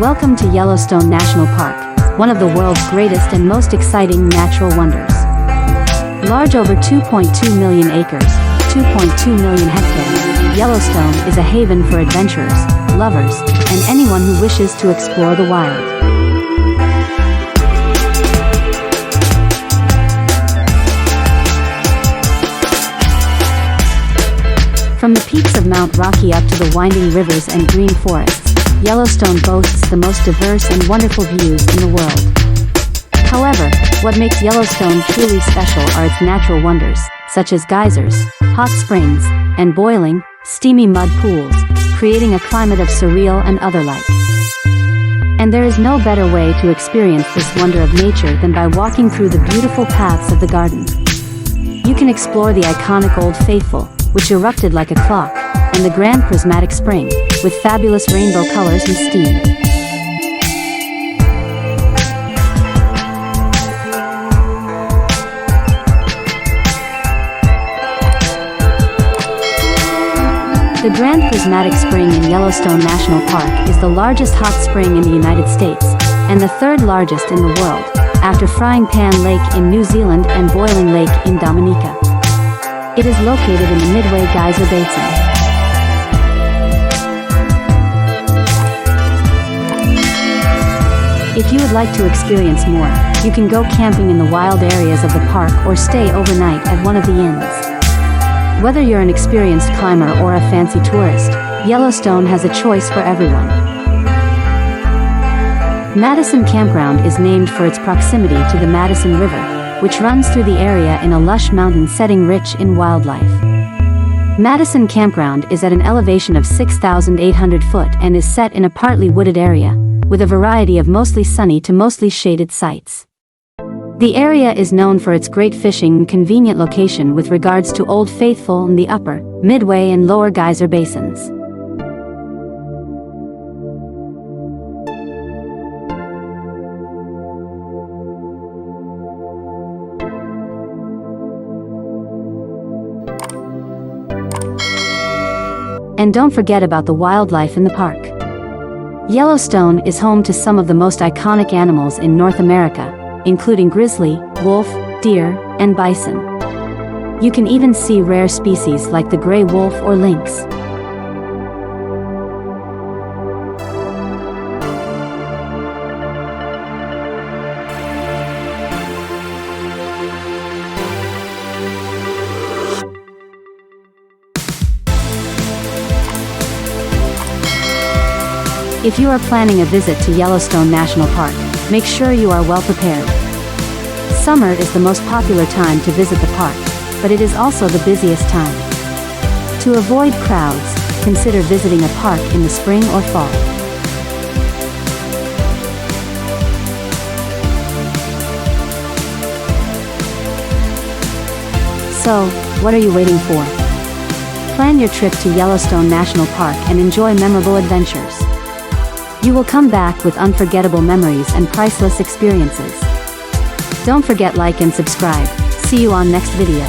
Welcome to Yellowstone National Park, one of the world's greatest and most exciting natural wonders. Large over 2.2 million acres, 2.2 million hectares, Yellowstone is a haven for adventurers, lovers, and anyone who wishes to explore the wild. From the peaks of Mount Rocky up to the winding rivers and green forests, Yellowstone boasts the most diverse and wonderful views in the world. However, what makes Yellowstone truly special are its natural wonders, such as geysers, hot springs, and boiling, steamy mud pools, creating a climate of surreal and other-like. And there is no better way to experience this wonder of nature than by walking through the beautiful paths of the garden. You can explore the iconic Old Faithful, which erupted like a clock, and the Grand Prismatic Spring, with fabulous rainbow colors and steam. The Grand Prismatic Spring in Yellowstone National Park is the largest hot spring in the United States, and the third largest in the world, after Frying Pan Lake in New Zealand and Boiling Lake in Dominica. It is located in the Midway Geyser Basin. If you would like to experience more, you can go camping in the wild areas of the park or stay overnight at one of the inns. Whether you're an experienced climber or a fancy tourist, Yellowstone has a choice for everyone. Madison Campground is named for its proximity to the Madison River, which runs through the area in a lush mountain setting rich in wildlife. Madison Campground is at an elevation of 6,800 foot and is set in a partly wooded area, with a variety of mostly sunny to mostly shaded sites. The area is known for its great fishing and convenient location with regards to Old Faithful in the upper, Midway and lower geyser basins. And don't forget about the wildlife in the park. Yellowstone is home to some of the most iconic animals in North America, including grizzly, wolf, deer, and bison. You can even see rare species like the gray wolf or lynx. If you are planning a visit to Yellowstone National Park, make sure you are well prepared. Summer is the most popular time to visit the park, but it is also the busiest time. To avoid crowds, consider visiting a park in the spring or fall. So, what are you waiting for? Plan your trip to Yellowstone National Park and enjoy memorable adventures. You will come back with unforgettable memories and priceless experiences. Don't forget like and subscribe. See you on next video.